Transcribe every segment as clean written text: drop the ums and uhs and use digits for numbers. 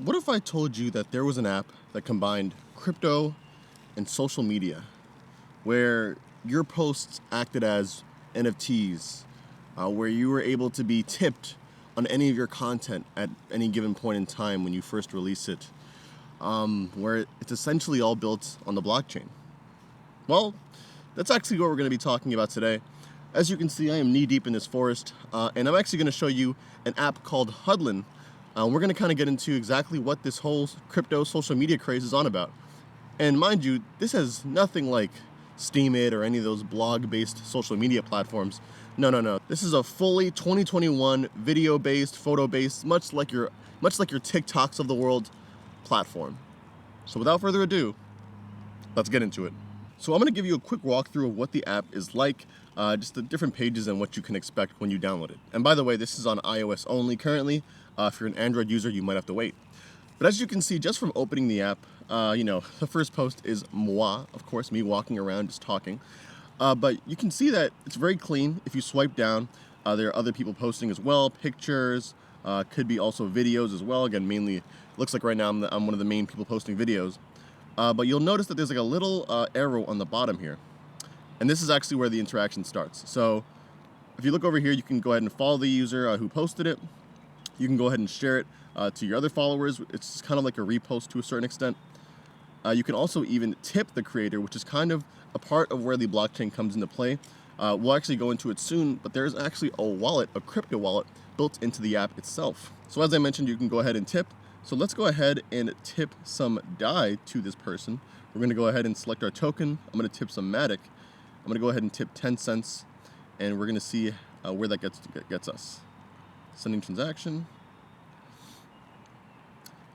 What if I told you that there was an app that combined crypto and social media, where your posts acted as NFTs, where you were able to be tipped on any of your content at any given point in time when you first release it, where it's essentially all built on the blockchain? Well, that's actually what we're going to be talking about today. As you can see, I am knee-deep in this forest, and I'm actually going to show you an app called Huddln. We're going to kind of get into exactly what this whole crypto social media craze is on about. And mind you, this has nothing like Steemit or any of those blog-based social media platforms. No. This is a fully 2021 video-based, photo-based, much like your TikToks of the world platform. So without further ado, let's get into it. So I'm going to give you a quick walkthrough of what the app is like, just the different pages and what you can expect when you download it. And by the way, this is on iOS only currently. If you're an Android user, you might have to wait. But as you can see, just from opening the app, the first post is moi, of course, me walking around just talking. But you can see that it's very clean. If you swipe down, there are other people posting as well, pictures, could be also videos as well. Again, mainly, it looks like right now I'm one of the main people posting videos. But you'll notice that there's like a little arrow on the bottom here. And this is actually where the interaction starts. So if you look over here, you can go ahead and follow the user who posted it. You can go ahead and share it to your other followers. It's kind of like a repost to a certain extent. You can also even tip the creator, which is kind of a part of where the blockchain comes into play. We'll actually go into it soon, but there's actually a wallet, a crypto wallet, built into the app itself. So as I mentioned, you can go ahead and tip. So let's go ahead and tip some DAI to this person. We're going to go ahead and select our token. I'm going to tip some Matic. I'm going to go ahead and tip 10 cents, and we're going to see where that gets us. Sending transaction.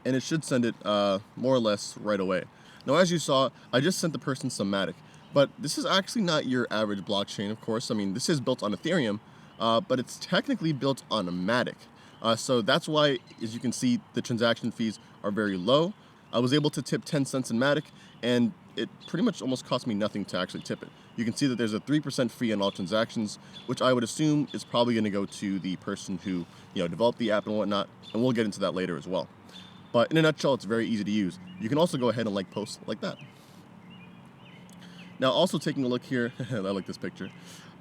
And it should send it more or less right away. Now, as you saw, I just sent the person some Matic. But this is actually not your average blockchain, of course. I mean, this is built on Ethereum, but it's technically built on a Matic. So that's why, as you can see, the transaction fees are very low. I was able to tip 10 cents in Matic, and it pretty much almost cost me nothing to actually tip it. You can see that there's a 3% fee on all transactions, which I would assume is probably going to go to the person who developed the app and whatnot, and we'll get into that later as well. But in a nutshell, it's very easy to use. You can also go ahead and like posts like that. Now, also taking a look here, I like this picture.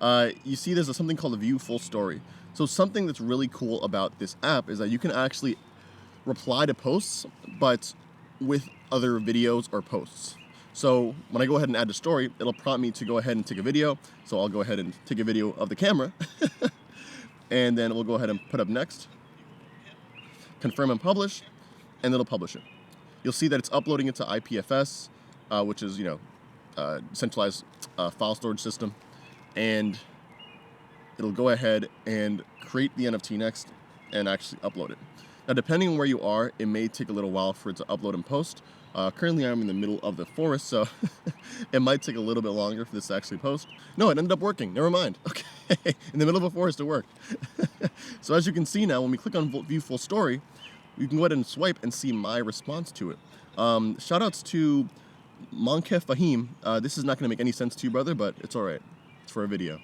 You see there's something called a view full story. So something that's really cool about this app is that you can actually reply to posts, but with other videos or posts. So when I go ahead and add a story, it'll prompt me to go ahead and take a video. So I'll go ahead and take a video of the camera. And then we'll go ahead and put up next. Confirm and publish. And it'll publish it. You'll see that it's uploading it to IPFS, which is, centralized file storage system. And it'll go ahead and create the NFT next and actually upload it. Now, depending on where you are, it may take a little while for it to upload and post. Currently, I'm in the middle of the forest, so it might take a little bit longer for this to actually post. No, it ended up working. Never mind. Okay, in the middle of a forest, it worked. So as you can see now, when we click on View Full Story, you can go ahead and swipe and see my response to it. Shout outs to Monkef Fahim. This is not going to make any sense to you, brother, but it's all right. It's for a video.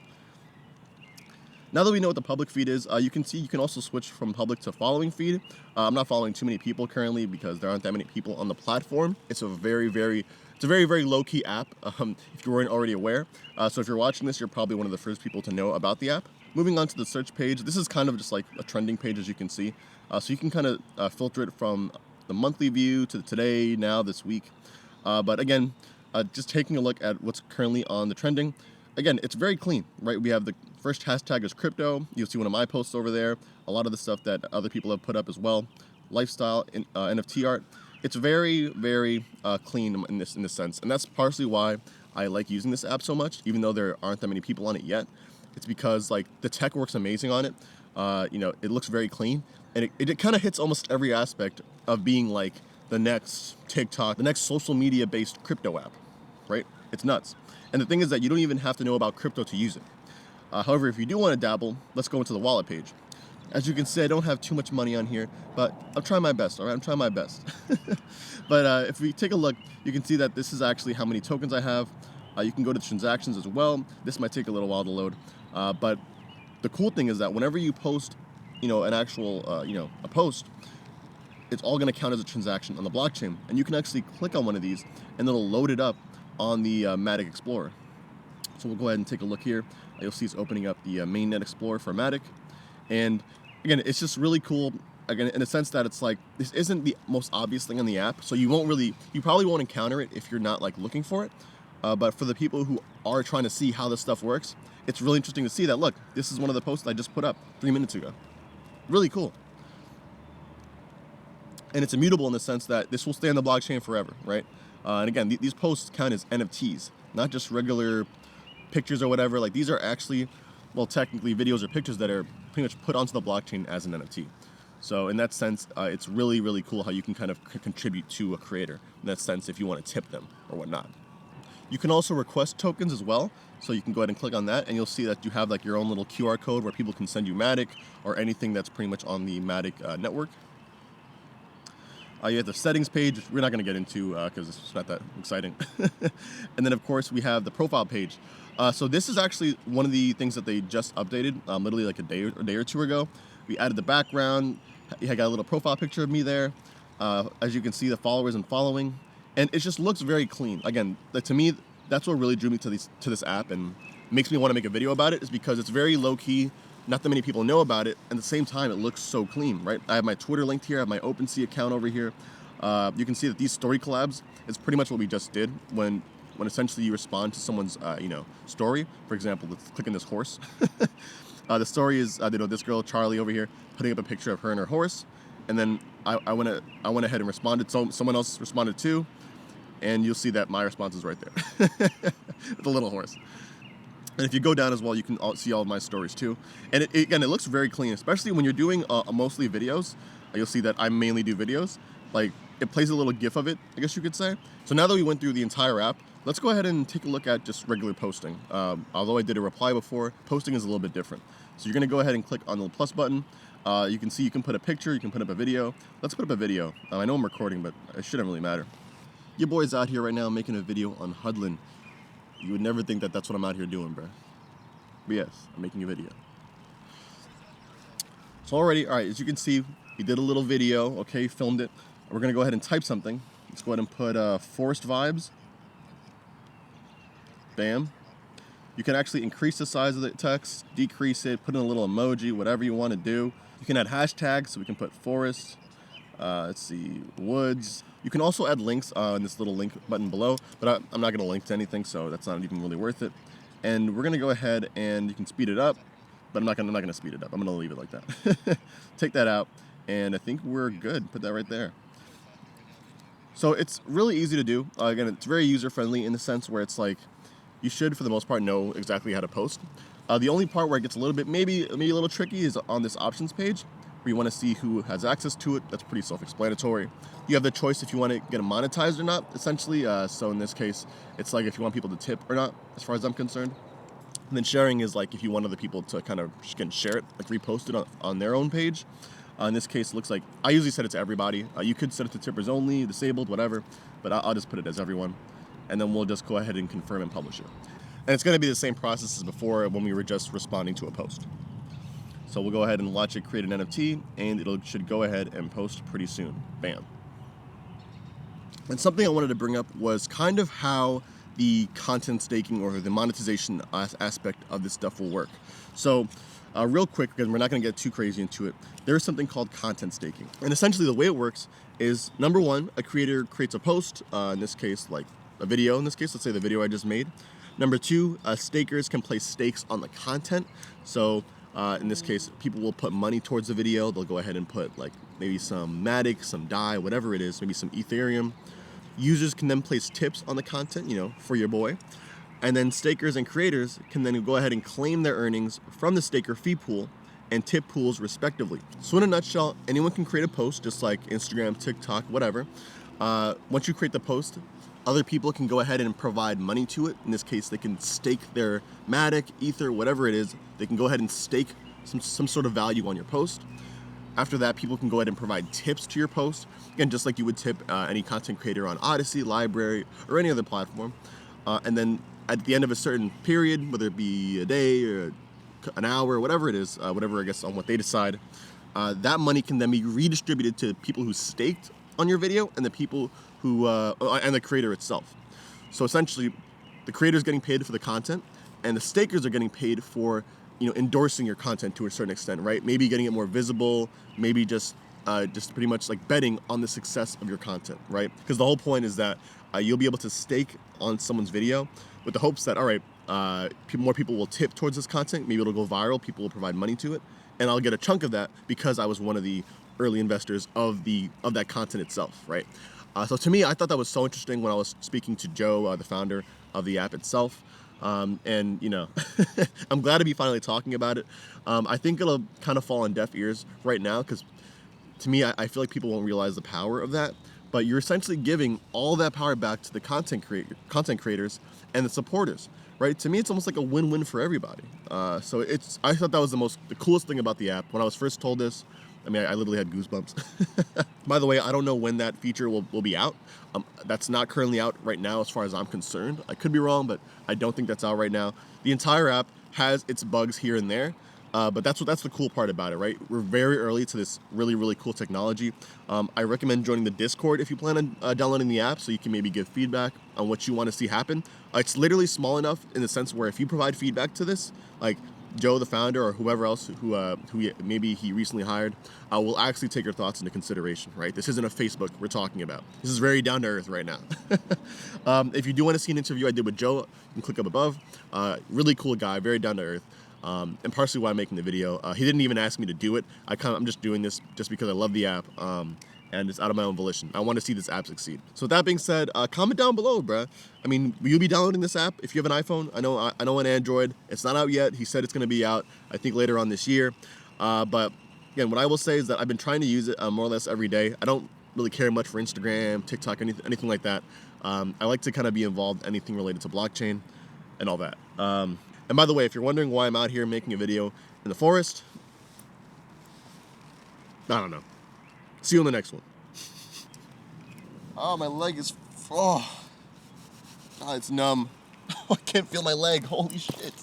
Now that we know what the public feed is, you can see you can also switch from public to following feed. I'm not following too many people currently because there aren't that many people on the platform. It's a very low-key app, if you weren't already aware. So if you're watching this, you're probably one of the first people to know about the app. Moving on to the search page, this is kind of just like a trending page, as you can see. So you can kind of filter it from the monthly view to today, now, this week. But again, just taking a look at what's currently on the trending. Again, it's very clean, right? We have the first hashtag is crypto. You'll see one of my posts over there. A lot of the stuff that other people have put up as well. Lifestyle, NFT art. It's very clean in this sense. And that's partially why I like using this app so much, even though there aren't that many people on it yet. It's because like the tech works amazing on it. It looks very clean. And it kind of hits almost every aspect of being like the next TikTok, the next social media based crypto app, right? It's nuts. And the thing is that you don't even have to know about crypto to use it. However, if you do want to dabble, let's go into the wallet page. As you can see, I don't have too much money on here, but I'm trying my best, all right? I'm trying my best. But if we take a look, you can see that this is actually how many tokens I have. You can go to transactions as well. This might take a little while to load. But the cool thing is that whenever you post, an actual, a post, it's all going to count as a transaction on the blockchain. And you can actually click on one of these and it'll load it up on the Matic Explorer. So we'll go ahead and take a look here. You'll see it's opening up the mainnet Explorer for Matic. And again, it's just really cool, again, in the sense that it's like, this isn't the most obvious thing on the app. So you probably won't encounter it if you're not like looking for it. But for the people who are trying to see how this stuff works, it's really interesting to see that, look, this is one of the posts I just put up 3 minutes ago. Really cool. And it's immutable in the sense that this will stay on the blockchain forever, right? And again, these posts count as NFTs, not just regular pictures or whatever. Like, these are actually, well, technically videos or pictures that are pretty much put onto the blockchain as an NFT. So in that sense, it's really, really cool how you can kind of contribute to a creator. In that sense, if you want to tip them or whatnot. You can also request tokens as well. So you can go ahead and click on that and you'll see that you have like your own little QR code where people can send you Matic or anything that's pretty much on the Matic network. You have the settings page, which we're not going to get into because it's not that exciting. And then, of course, we have the profile page. So this is actually one of the things that they just updated, literally like a day or two ago. We added the background. I got a little profile picture of me there. As you can see, the followers and following. And it just looks very clean. Again, to me, that's what really drew me to this app and makes me want to make a video about it, is because it's very low-key. Not that many people know about it. At the same time, it looks so clean, right? I have my Twitter linked here. I have my OpenSea account over here. You can see that these story collabs is pretty much what we just did when essentially you respond to someone's story. For example, let's click on this horse. The story is this girl Charlie over here putting up a picture of her and her horse, and then I went ahead and responded. So someone else responded too, and you'll see that my response is right there, the little horse. And if you go down as well, you can see all of my stories too. And again, it looks very clean, especially when you're doing mostly videos. You'll see that I mainly do videos. Like, it plays a little GIF of it, I guess you could say. So now that we went through the entire app, let's go ahead and take a look at just regular posting. Although I did a reply before, posting is a little bit different. So you're gonna go ahead and click on the plus button. You can see you can put a picture, you can put up a video. Let's put up a video. I know I'm recording, but it shouldn't really matter. Your boy's out here right now making a video on Huddln. You would never think that that's what I'm out here doing, bro. But yes, I'm making a video. So all right, as you can see, we did a little video, okay, filmed it. We're gonna go ahead and type something. Let's go ahead and put forest vibes. Bam. You can actually increase the size of the text, decrease it, put in a little emoji, whatever you want to do. You can add hashtags, so we can put forest, let's see, woods. You can also add links in this little link button below, but I'm not going to link to anything, so that's not even really worth it. And we're going to go ahead and you can speed it up, but I'm not going to speed it up. I'm going to leave it like that. Take that out, and I think we're good. Put that right there. So it's really easy to do. Again, it's very user-friendly in the sense where it's like, you should, for the most part, know exactly how to post. The only part where it gets a little bit, maybe a little tricky is on this options page, where you want to see who has access to it. That's pretty self-explanatory. You have the choice if you want to get it monetized or not, essentially. So in this case, it's like if you want people to tip or not, as far as I'm concerned. And then sharing is like if you want other people to kind of share it, like repost it on their own page. In this case, it looks like I usually set it to everybody. You could set it to tippers only, disabled, whatever, but I'll just put it as everyone. And then we'll just go ahead and confirm and publish it. And it's going to be the same process as before when we were just responding to a post. So we'll go ahead and watch it create an NFT, and it should go ahead and post pretty soon. Bam. And something I wanted to bring up was kind of how the content staking or the monetization aspect of this stuff will work. So real quick, because we're not going to get too crazy into it, there's something called content staking. And essentially the way it works is, number one, a creator creates a post, in this case, like a video, in this case, let's say the video I just made. Number two, stakers can place stakes on the content. So in this case, people will put money towards the video. They'll go ahead and put like maybe some Matic, some DAI, whatever it is, maybe some Ethereum. Users can then place tips on the content, for your boy. And then stakers and creators can then go ahead and claim their earnings from the staker fee pool and tip pools respectively. So in a nutshell, anyone can create a post, just like Instagram, TikTok, whatever. Once you create the post, other people can go ahead and provide money to it. In this case, they can stake their Matic, Ether, whatever it is. They can go ahead and stake some sort of value on your post. After that, people can go ahead and provide tips to your post. Again, just like you would tip any content creator on Odyssey, Library, or any other platform. And then at the end of a certain period, whether it be a day or an hour, whatever it is, whatever I guess on what they decide, that money can then be redistributed to people who staked on your video and the people who and the creator itself. So essentially, the creator is getting paid for the content, and the stakers are getting paid for endorsing your content to a certain extent, right? Maybe getting it more visible, maybe just pretty much like betting on the success of your content, right? Because the whole point is that you'll be able to stake on someone's video with the hopes that, all right, more people will tip towards this content, maybe it'll go viral, people will provide money to it, and I'll get a chunk of that because I was one of the early investors of that content itself, right? So to me, I thought that was so interesting when I was speaking to Joe, the founder of the app itself. And I'm glad to be finally talking about it. I think it'll kind of fall on deaf ears right now because to me, I feel like people won't realize the power of that. But you're essentially giving all that power back to the content creators and the supporters, right? To me, it's almost like a win-win for everybody. So I thought that was the coolest thing about the app. When I was first told this, I mean, I literally had goosebumps. By the way, I don't know when that feature will be out. That's not currently out right now as far as I'm concerned. I could be wrong, but I don't think that's out right now. The entire app has its bugs here and there, but that's the cool part about it, right? We're very early to this really, really cool technology. I recommend joining the Discord if you plan on downloading the app so you can maybe give feedback on what you want to see happen. It's literally small enough in the sense where if you provide feedback to this, like Joe, the founder, or whoever else who maybe he recently hired, will actually take your thoughts into consideration, right? This isn't a Facebook we're talking about. This is very down to earth right now. If you do want to see an interview I did with Joe, you can click up above. Really cool guy, very down to earth. And partially why I'm making the video. He didn't even ask me to do it. I'm just doing this just because I love the app. And it's out of my own volition. I want to see this app succeed. So with that being said, comment down below, bruh. I mean, will you be downloading this app if you have an iPhone? I know on Android, it's not out yet. He said it's going to be out, I think, later on this year. But again, what I will say is that I've been trying to use it more or less every day. I don't really care much for Instagram, TikTok, anything like that. I like to kind of be involved in anything related to blockchain and all that. And by the way, if you're wondering why I'm out here making a video in the forest, I don't know. See you in the next one. Oh, my leg is... Oh, God, it's numb. I can't feel my leg. Holy shit.